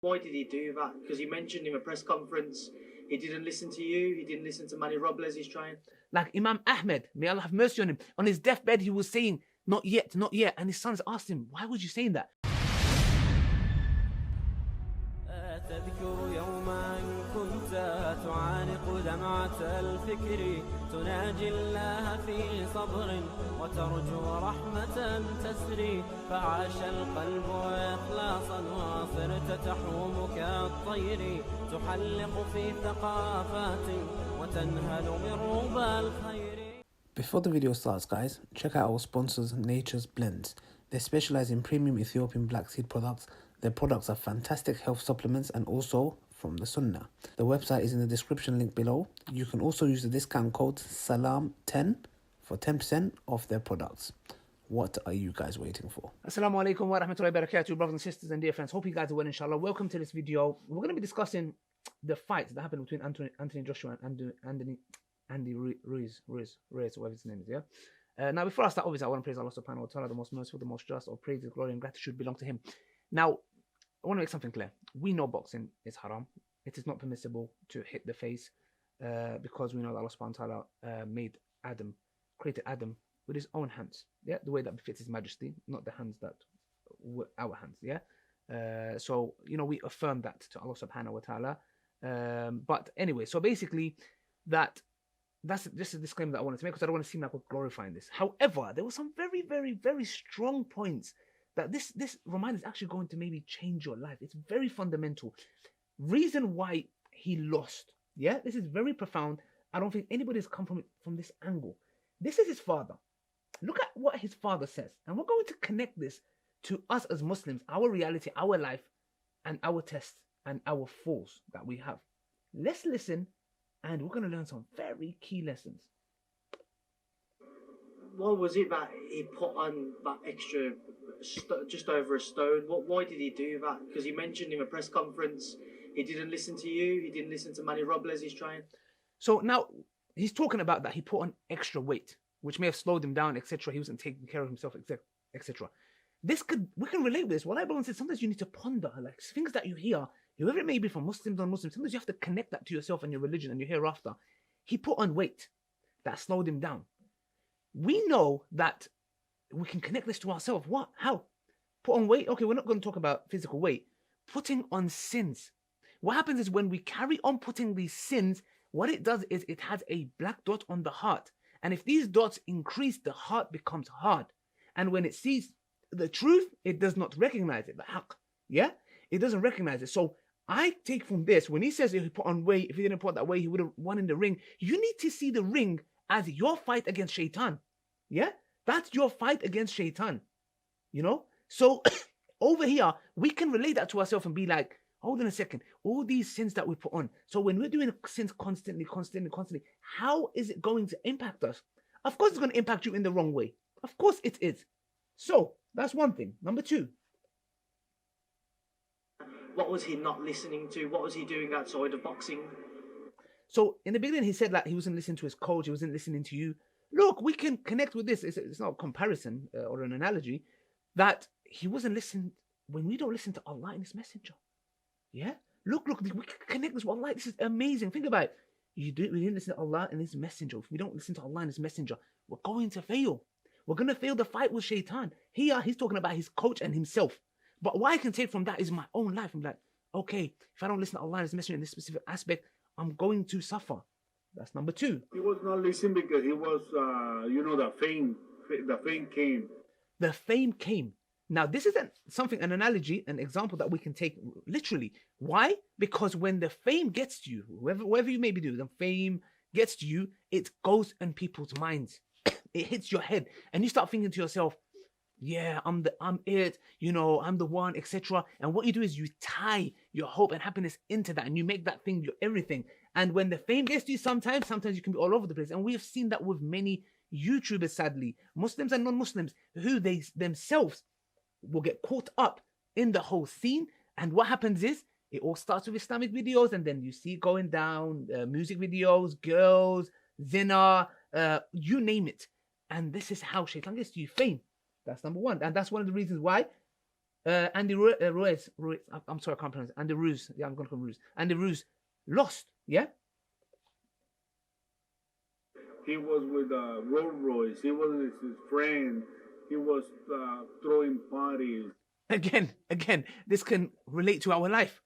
Why did he do that? Because he mentioned in a press conference he didn't listen to you, he didn't listen to Manny Robles, he's trying. Like Imam Ahmed, may Allah have mercy on him, on his deathbed he was saying, not yet, not yet. And his sons asked him, why was you saying that? تعانق دمعة الفكر تناجي الله في صبر وترجو رحمة تسري فعاش القلب إخلاصا وصرت تحوم كالطير تحلق في ثقافات وتنهل من ربى الخير. Before the video starts, guys, check out our sponsors, Nature's Blends. They specialize in premium Ethiopian black seed products. Their products are fantastic health supplements and also from the Sunnah. The website is in the description link below. You can also use the discount code SALAM10 for 10% off their products. What are you guys waiting for? Asalaamu Alaikum wa rahmatullahi wa barakatuh, brothers and sisters and dear friends. Hope you guys are well, inshallah. Welcome to this video. We're going to be discussing the fight that happened between Anthony Joshua and Andy Ruiz, whatever his name is, yeah? Now, before I start, obviously, I want to praise Allah subhanahu wa ta'ala, the most merciful, the most just. All praise, glory, and gratitude belong to Him. Now, I want to make something clear. We know boxing is haram. It is not permissible to hit the face because we know that Allah subhanahu wa ta'ala created Adam with his own hands. Yeah, the way that befits His Majesty, not the hands that were our hands. Yeah. So, you know, we affirm that to Allah subhanahu wa ta'ala. But anyway, so basically that's just a disclaimer that I wanted to make because I don't want to seem like we're glorifying this. However, there were some very, very, very strong points that this reminder is actually going to maybe change your life. It's very fundamental. Reason why he lost. Yeah, this is very profound. I don't think anybody's come from this angle. This is his father. Look at what his father says. And we're going to connect this to us as Muslims, our reality, our life, and our tests and our falls that we have. Let's listen, and we're going to learn some very key lessons. What was it that he put on that extra, just over a stone? Why did he do that? Because he mentioned in a press conference he didn't listen to you, he didn't listen to Manny Robles, he's trying. So now he's talking about that he put on extra weight, which may have slowed him down, etc. He wasn't taking care of himself, etc. We can relate with this. What I believe is sometimes you need to ponder, like things that you hear, whoever it may be, from Muslims or non-Muslims. Sometimes you have to connect that to yourself and your religion and your hereafter. He put on weight that slowed him down. We know that we can connect this to ourselves. What? How? Put on weight? Okay, we're not going to talk about physical weight. Putting on sins. What happens is when we carry on putting these sins, what it does is it has a black dot on the heart. And if these dots increase, the heart becomes hard. And when it sees the truth, it does not recognize it. The haqq. Yeah? It doesn't recognize it. So I take from this, when he says he put on weight, if he didn't put that weight, he would have won in the ring. You need to see the ring as your fight against shaitan. Yeah? That's your fight against shaitan. You know? So over here, we can relate that to ourselves and be like, hold on a second. All these sins that we put on. So when we're doing sins constantly, how is it going to impact us? Of course, it's going to impact you in the wrong way. Of course it is. So that's one thing. Number two. What was he not listening to? What was he doing outside of boxing? So in the beginning, he said that he wasn't listening to his coach. He wasn't listening to you. Look, we can connect with this. It's not a comparison or an analogy that he wasn't listening when we don't listen to Allah and His Messenger. Yeah? Look, we can connect this with Allah. This is amazing. Think about it. We didn't listen to Allah and His Messenger. If we don't listen to Allah and His Messenger, we're going to fail. We're going to fail the fight with shaitan. Here, he's talking about his coach and himself. But what I can take from that is my own life. I'm like, okay, if I don't listen to Allah and His Messenger in this specific aspect, I'm going to suffer. That's number two. He was not listening because he was, the fame came. The fame came. Now, this is an analogy, an example that we can take literally. Why? Because when the fame gets to you, whoever you may be doing, the fame gets to you, it goes in people's minds. It hits your head, and you start thinking to yourself, yeah, I'm it, I'm the one, etc. And what you do is you tie your hope and happiness into that, and you make that thing your everything. And when the fame gets to you, sometimes you can be all over the place. And we have seen that with many YouTubers, sadly, Muslims and non-Muslims, who they themselves will get caught up in the whole scene. And what happens is, it all starts with Islamic videos, and then you see it going down, music videos, girls, zina, you name it. And this is how shaitan gets to you, fame. That's number one. And that's one of the reasons why Andy Ruiz, I'm sorry, I can't pronounce it. Andy Ruiz. Yeah, I'm going to call him Ruiz. Andy Ruiz lost. Yeah? He was with Rolls Royce. He was with his friend. He was throwing parties. Again, this can relate to our life.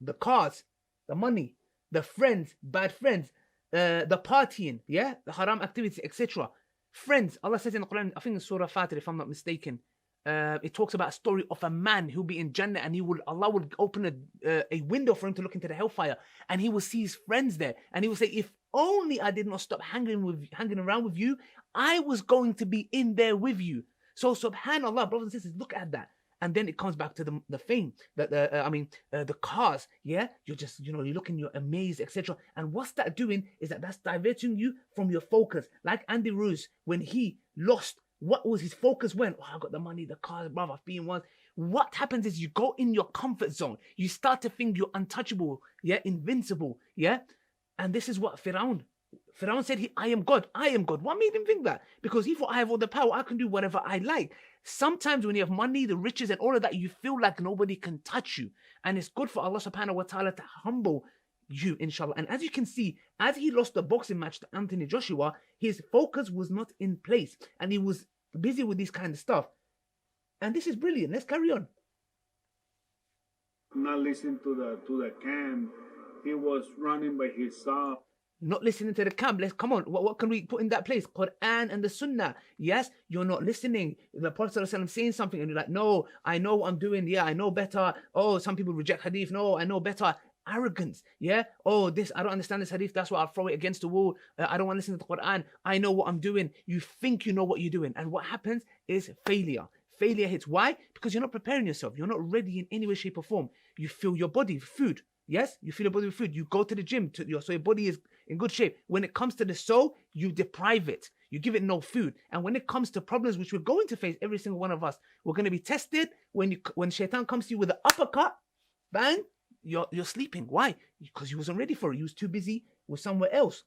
The cars, the money, the friends, bad friends, the partying, yeah, the haram activities, etc. Friends, Allah says in the Quran, I think in Surah Fatir, if I'm not mistaken, it talks about a story of a man who'll be in Jannah, and Allah will open a window for him to look into the hellfire, and he will see his friends there, and he will say, if only I did not stop hanging around with you, I was going to be in there with you. So subhanallah, brothers and sisters, look at that. And then it comes back to the fame, the cars, yeah? You're just, you're looking, you're amazed, etc. And what's that doing is that's diverting you from your focus. Like Andy Ruiz, when he lost, what was his focus when? Oh, I got the money, the cars, brother, I've been one. What happens is you go in your comfort zone. You start to think you're untouchable, yeah? Invincible, yeah? And this is what Firaun said, I am God. I am God. What made him think that? Because he thought, I have all the power. I can do whatever I like. Sometimes when you have money, the riches and all of that, you feel like nobody can touch you. And it's good for Allah subhanahu wa ta'ala to humble you, inshallah. And as you can see, as he lost the boxing match to Anthony Joshua, his focus was not in place. And he was busy with this kind of stuff. And this is brilliant. Let's carry on. Not listening to the camp. He was running by himself. Not listening to the camp. Let's come on. What can we put in that place? Quran and the Sunnah. Yes, you're not listening. The Prophet ﷺ saying something and you're like, no, I know what I'm doing. Yeah, I know better. Oh, some people reject hadith. No, I know better. Arrogance. Yeah. Oh, this, I don't understand this hadith. That's why I'll throw it against the wall. I don't want to listen to the Quran. I know what I'm doing. You think you know what you're doing. And what happens is failure. Failure hits. Why? Because you're not preparing yourself. You're not ready in any way, shape or form. You fill your body with food. Yes, you fill your body with food. You go to the gym so your body is in good shape. When it comes to the soul, you deprive it. You give it no food. And when it comes to problems, which we're going to face, every single one of us, we're going to be tested. When shaitan comes to you with an uppercut, bang, you're sleeping. Why? Because you wasn't ready for it. You was too busy with somewhere else.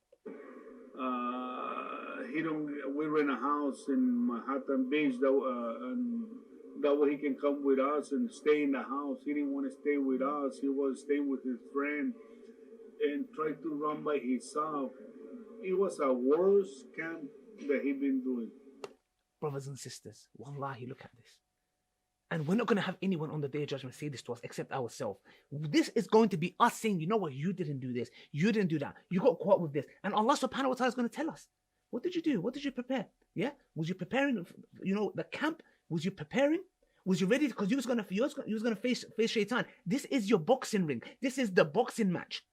We rent a house in Manhattan Beach, and that way he can come with us and stay in the house. He didn't want to stay with us. He was staying with his friend and try to run by himself. It was a worst camp that he been doing. Brothers and sisters, wallahi, look at this. And we're not going to have anyone on the day of judgment say this to us except ourselves. This is going to be us saying, you know what, you didn't do this. You didn't do that. You got caught with this. And Allah subhanahu wa ta'ala is going to tell us. What did you do? What did you prepare? Yeah? Was you preparing, the camp? Was you preparing? Was you ready? Because you was gonna face shaitan. This is your boxing ring. This is the boxing match.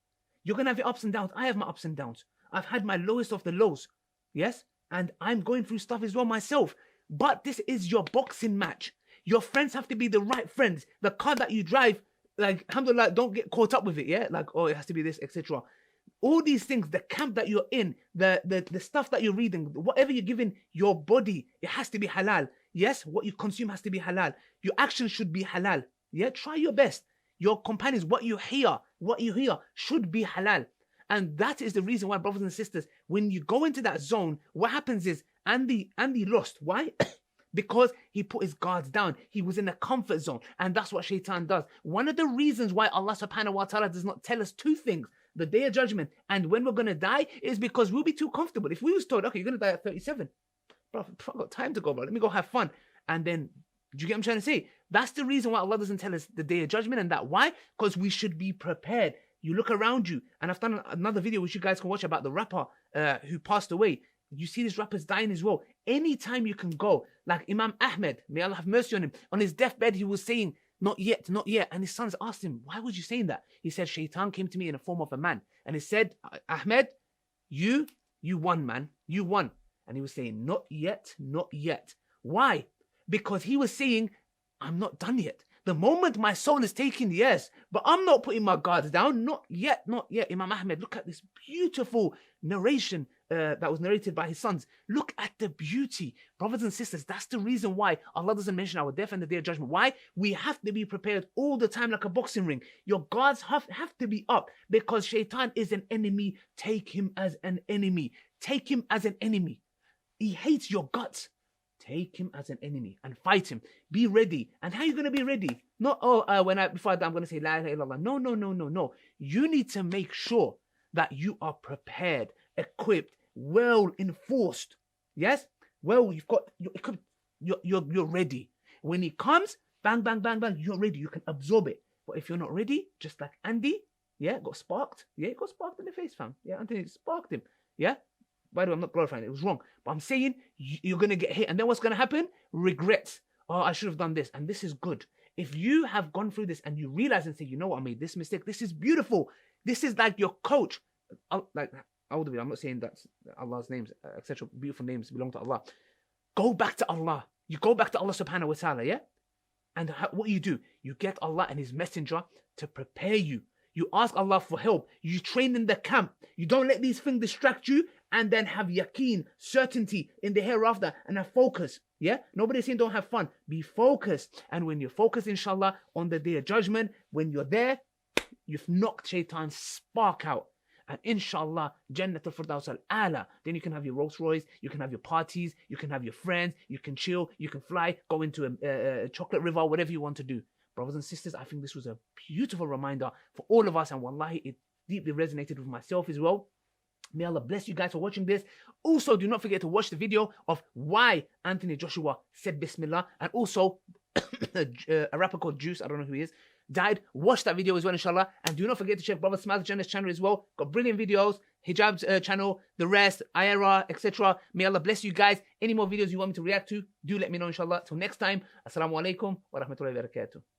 You're gonna have your ups and downs. I have my ups and downs. I've had my lowest of the lows. Yes? And I'm going through stuff as well myself. But this is your boxing match. Your friends have to be the right friends. The car that you drive, like, alhamdulillah, don't get caught up with it, yeah? Like, oh, it has to be this, etc. All these things, the camp that you're in, the stuff that you're reading, whatever you're giving your body, it has to be halal. Yes, what you consume has to be halal. Your actions should be halal. Yeah, try your best. Your companions, what you hear should be halal. And that is the reason why, brothers and sisters, when you go into that zone, what happens is Andy lost. Why? Because he put his guards down. He was in a comfort zone. And that's what shaitan does. One of the reasons why Allah subhanahu wa ta'ala does not tell us two things, the day of judgment and when we're going to die, is because we'll be too comfortable. If we was told, okay, you're going to die at 37. Bro, I've got time to go, bro. Let me go have fun. And then, do you get what I'm trying to say? That's the reason why Allah doesn't tell us the day of judgment and that. Why? Because we should be prepared. You look around you. And I've done another video which you guys can watch about the rapper who passed away. You see this rapper's dying as well. Anytime you can go, like Imam Ahmed, may Allah have mercy on him, on his deathbed he was saying, not yet, not yet. And his sons asked him, why was you saying that? He said, shaitan came to me in the form of a man. And he said, Ahmed, you won, man. You won. And he was saying, not yet, not yet. Why? Because he was saying, I'm not done yet. The moment my soul is taken, yes, but I'm not putting my guards down. Not yet, not yet. Imam Ahmed, look at this beautiful narration that was narrated by his sons. Look at the beauty. Brothers and sisters, that's the reason why Allah doesn't mention our death and the day of judgment. Why? We have to be prepared all the time like a boxing ring. Your guards have to be up because shaitan is an enemy. Take him as an enemy. Take him as an enemy. He hates your guts. take him as an enemy and fight him. Be ready. And how are you going to be ready? Not, before I die, I'm going to say, La ilaha illallah. No. You need to make sure that you are prepared, equipped, well enforced. Yes? Well, you're ready. When he comes, bang, bang, bang, bang, you're ready. You can absorb it. But if you're not ready, just like Andy, got sparked. Yeah, got sparked in the face, fam. Yeah, Anthony sparked him. Yeah? By the way, I'm not glorifying it. It was wrong. But I'm saying you're going to get hit. And then what's going to happen? Regrets. Oh, I should have done this. And this is good. If you have gone through this and you realize and say, you know what, I made this mistake. This is beautiful. This is like your coach. I'm not saying that Allah's names, etc. Beautiful names belong to Allah. Go back to Allah. You go back to Allah subhanahu wa ta'ala, yeah? And what you get Allah and His messenger to prepare you. You ask Allah for help. You train in the camp. You don't let these things distract you and then have yaqeen, certainty in the hereafter and have focus. Yeah? Nobody's saying don't have fun. Be focused. And when you're focused, inshallah, on the day of judgment, when you're there, you've knocked shaitan's spark out. And inshallah, Jannatul Firdaus al-Ala. Then you can have your Rolls Royce, you can have your parties, you can have your friends, you can chill, you can fly, go into a chocolate river, whatever you want to do. Brothers and sisters, I think this was a beautiful reminder for all of us. And wallahi, it deeply resonated with myself as well. May Allah bless you guys for watching this. Also, do not forget to watch the video of why Anthony Joshua said Bismillah. And also, a rapper called Juice, I don't know who he is, died. Watch that video as well, inshallah. And do not forget to check Brother Smile Jannah's channel as well. Got brilliant videos. Hijab's channel, the rest, IRA, etc. May Allah bless you guys. Any more videos you want me to react to, do let me know, inshallah. Till next time, Asalaamu Alaikum wa rahmatullahi wa barakatuh.